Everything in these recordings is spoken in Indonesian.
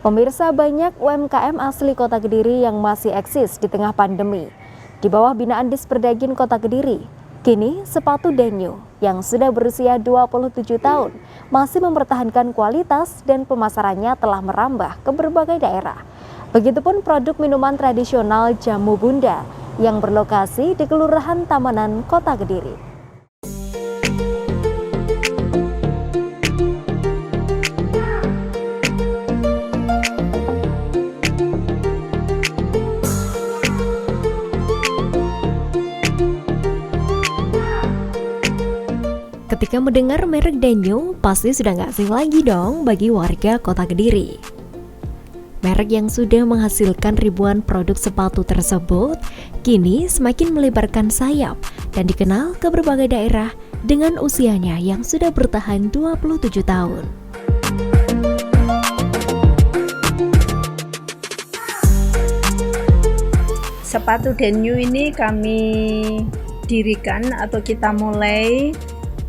Pemirsa, banyak UMKM asli Kota Kediri yang masih eksis di tengah pandemi. Di bawah binaan Disperdagin Kota Kediri, kini sepatu Denyo yang sudah berusia 27 tahun masih mempertahankan kualitas dan pemasarannya telah merambah ke berbagai daerah. Begitupun produk minuman tradisional Jamu Bunda yang berlokasi di Kelurahan Tamanan, Kota Kediri. Ketika mendengar merek Denyo, pasti sudah nggak asing lagi dong bagi warga Kota Kediri. Merek yang sudah menghasilkan ribuan produk sepatu tersebut, kini semakin melebarkan sayap dan dikenal ke berbagai daerah dengan usianya yang sudah bertahan 27 tahun. Sepatu Denyo ini kami dirikan atau kita mulai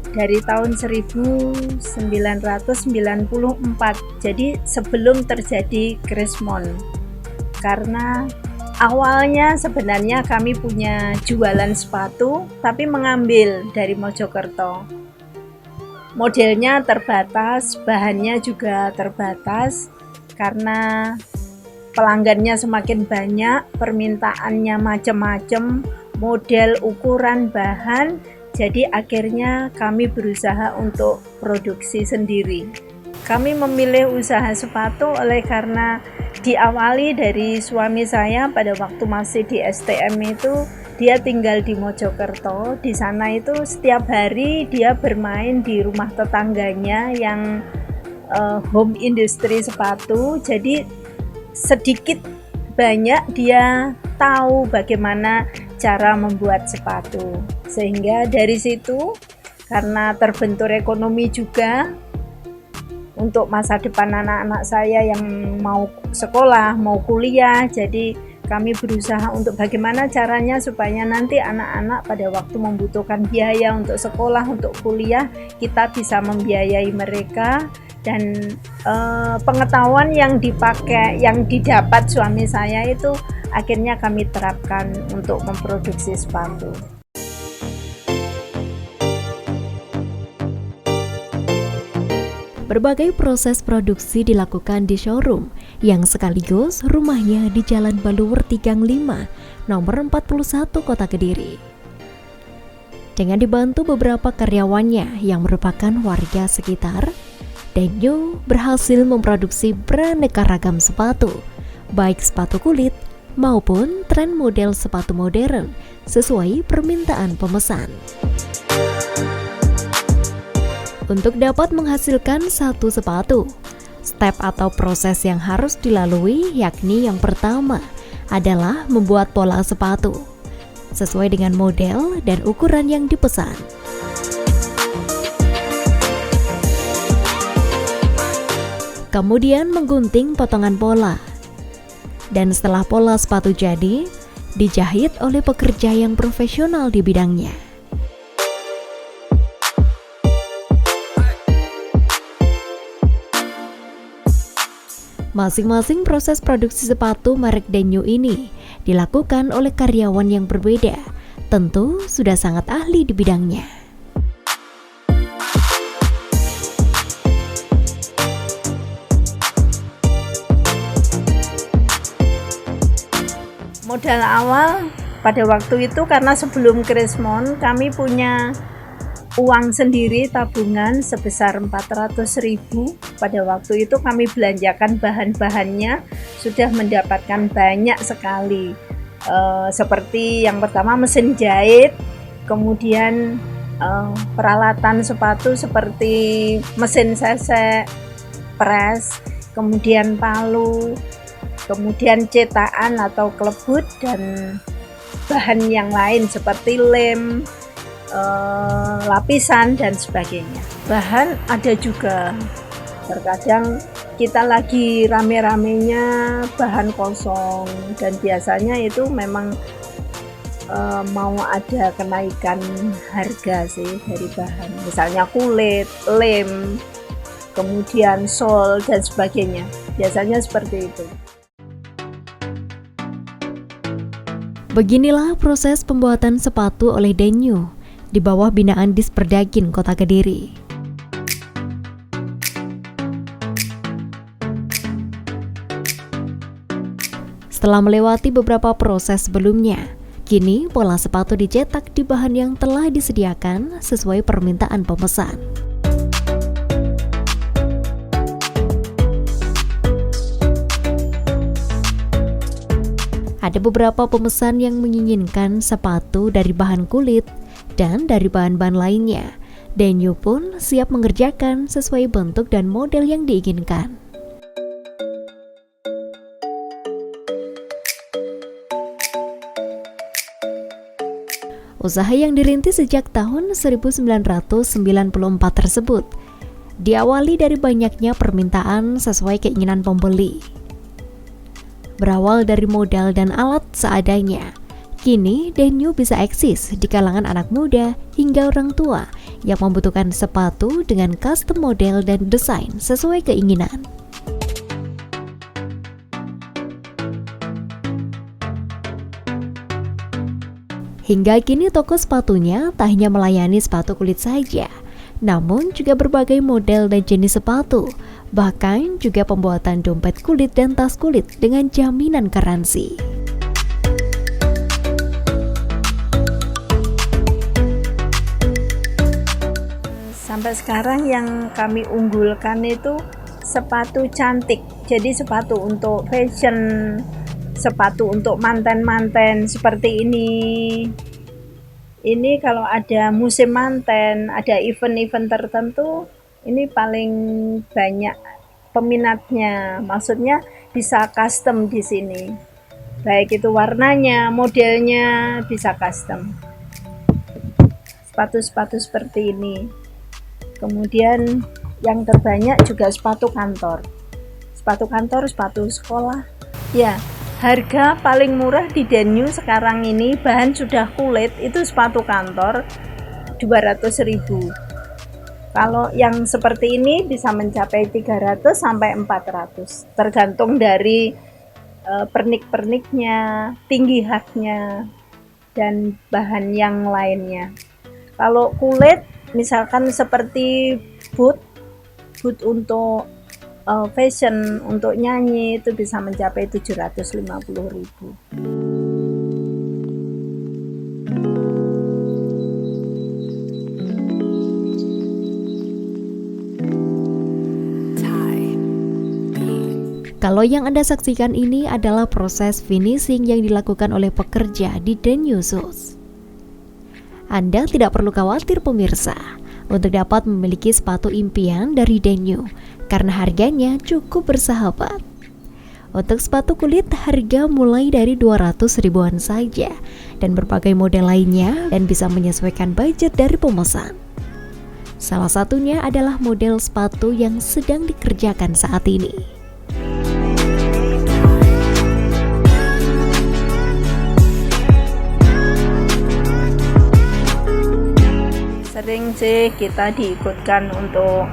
dari tahun 1994, jadi sebelum terjadi Krismon. Karena awalnya sebenarnya kami punya jualan sepatu tapi mengambil dari Mojokerto. Modelnya terbatas, bahannya juga terbatas karena pelanggannya semakin banyak, permintaannya macam-macam, model, ukuran, bahan. Jadi akhirnya kami berusaha untuk produksi sendiri. Kami memilih usaha sepatu oleh karena diawali dari suami saya pada waktu masih di STM itu, dia tinggal di Mojokerto. Di sana itu setiap hari dia bermain di rumah tetangganya yang home industry sepatu. Jadi sedikit banyak dia tahu bagaimana cara membuat sepatu, sehingga dari situ karena terbentur ekonomi juga untuk masa depan anak-anak saya yang mau sekolah, mau kuliah, jadi kami berusaha untuk bagaimana caranya supaya nanti anak-anak pada waktu membutuhkan biaya untuk sekolah, untuk kuliah, kita bisa membiayai mereka. Dan pengetahuan yang dipakai, yang didapat suami saya itu akhirnya kami terapkan untuk memproduksi sepatu. Berbagai proses produksi dilakukan di showroom yang sekaligus rumahnya di Jalan Baluwerti Gang 5, nomor 41 Kota Kediri. Dengan dibantu beberapa karyawannya yang merupakan warga sekitar, Denyo berhasil memproduksi beraneka ragam sepatu, baik sepatu kulit maupun tren model sepatu modern sesuai permintaan pemesan. Untuk dapat menghasilkan satu sepatu, step atau proses yang harus dilalui yakni yang pertama adalah membuat pola sepatu sesuai dengan model dan ukuran yang dipesan. Kemudian menggunting potongan pola. Dan setelah pola sepatu jadi, dijahit oleh pekerja yang profesional di bidangnya. Masing-masing proses produksi sepatu merek Denyo ini dilakukan oleh karyawan yang berbeda, tentu sudah sangat ahli di bidangnya. Modal awal pada waktu itu karena sebelum Krismon kami punya uang sendiri tabungan sebesar 400.000. Pada waktu itu kami belanjakan bahan-bahannya, sudah mendapatkan banyak sekali. Seperti yang pertama mesin jahit, kemudian peralatan sepatu seperti mesin sesek, pres, kemudian palu, kemudian cetakan atau klebut dan bahan yang lain seperti lem, lapisan dan sebagainya. Bahan ada juga, terkadang kita lagi rame-ramenya bahan kosong dan biasanya itu memang mau ada kenaikan harga sih dari bahan, misalnya kulit, lem, kemudian sol dan sebagainya. Biasanya seperti itu. Beginilah proses pembuatan sepatu oleh Denyu di bawah binaan Disperdagin Kota Kediri. Setelah melewati beberapa proses sebelumnya, kini pola sepatu dicetak di bahan yang telah disediakan sesuai permintaan pemesan. Ada beberapa pemesan yang menginginkan sepatu dari bahan kulit dan dari bahan-bahan lainnya. Denyu pun siap mengerjakan sesuai bentuk dan model yang diinginkan. Usaha yang dirintis sejak tahun 1994 tersebut diawali dari banyaknya permintaan sesuai keinginan pembeli. Berawal dari modal dan alat seadanya, kini Denyu bisa eksis di kalangan anak muda hingga orang tua yang membutuhkan sepatu dengan custom model dan desain sesuai keinginan. Hingga kini toko sepatunya tak hanya melayani sepatu kulit saja, namun juga berbagai model dan jenis sepatu, bahkan juga pembuatan dompet kulit dan tas kulit dengan jaminan garansi. Sampai sekarang yang kami unggulkan itu sepatu cantik, jadi sepatu untuk fashion, sepatu untuk manten-manten seperti ini. Ini kalau ada musim manten, ada event-event tertentu, ini paling banyak peminatnya. Maksudnya bisa custom di sini. Baik itu warnanya, modelnya bisa custom. Sepatu-sepatu seperti ini. Kemudian yang terbanyak juga sepatu kantor. Sepatu kantor, sepatu sekolah. Ya, harga paling murah di Denyu sekarang ini bahan sudah kulit itu sepatu kantor 200.000. Kalau yang seperti ini bisa mencapai 300 sampai 400 tergantung dari pernik-perniknya, tinggi haknya dan bahan yang lainnya. Kalau kulit misalkan seperti boot untuk fashion, untuk nyanyi itu bisa mencapai 750.000. Kalau yang Anda saksikan ini adalah proses finishing yang dilakukan oleh pekerja di Denyu Shoes. Anda tidak perlu khawatir pemirsa untuk dapat memiliki sepatu impian dari Denyu karena harganya cukup bersahabat. Untuk sepatu kulit harga mulai dari 200 ribuan saja dan berbagai model lainnya dan bisa menyesuaikan budget dari pemesan. Salah satunya adalah model sepatu yang sedang dikerjakan saat ini. Sering sih kita diikutkan untuk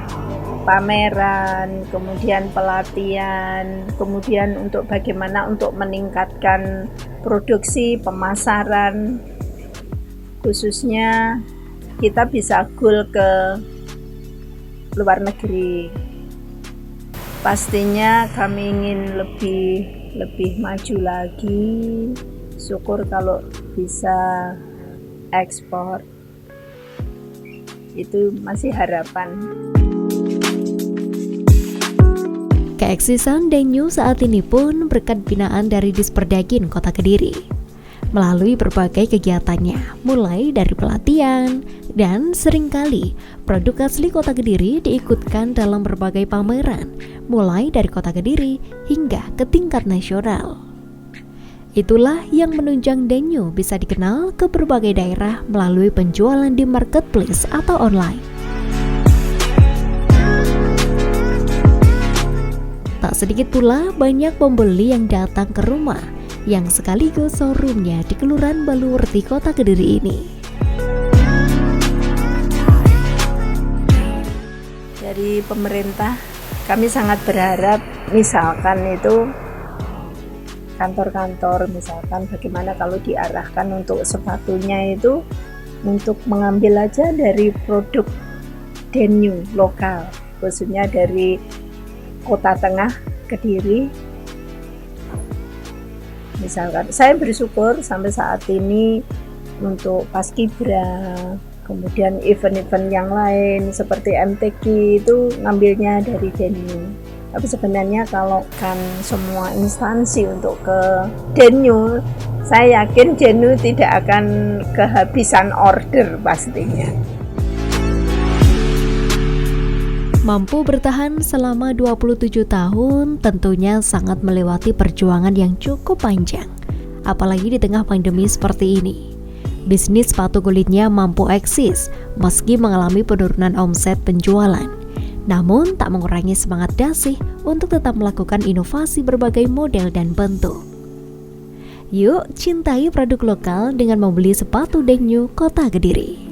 pameran, kemudian pelatihan, kemudian untuk bagaimana untuk meningkatkan produksi, pemasaran, khususnya kita bisa goal ke luar negeri. Pastinya kami ingin lebih maju lagi, syukur kalau bisa ekspor. Itu masih harapan. Keeksisan Denyu saat ini pun berkat binaan dari Disperdagin Kota Kediri. Melalui berbagai kegiatannya, mulai dari pelatihan dan seringkali produk asli Kota Kediri diikutkan dalam berbagai pameran, mulai dari Kota Kediri hingga ke tingkat nasional. Itulah yang menunjang Denyu bisa dikenal ke berbagai daerah melalui penjualan di marketplace atau online. Tak sedikit pula banyak pembeli yang datang ke rumah yang sekaligus showroomnya di Kelurahan Baluwerti Kota Kediri ini. dari pemerintah, kami sangat berharap misalkan itu kantor-kantor, misalkan bagaimana kalau diarahkan untuk sepatunya itu untuk mengambil aja dari produk Denyu lokal, khususnya dari Kota Tengah Kediri. Misalkan saya bersyukur sampai saat ini untuk Paskibra, kemudian event-event yang lain seperti MTQ itu ngambilnya dari Denyu. Tapi sebenarnya kalau kan semua instansi untuk ke Denyu, saya yakin Denyu tidak akan kehabisan order pastinya. Mampu bertahan selama 27 tahun tentunya sangat melewati perjuangan yang cukup panjang. Apalagi di tengah pandemi seperti ini. Bisnis sepatu kulitnya mampu eksis meski mengalami penurunan omset penjualan. Namun tak mengurangi semangat Dasih untuk tetap melakukan inovasi berbagai model dan bentuk. Yuk cintai produk lokal dengan membeli sepatu Denyu Kota Kediri.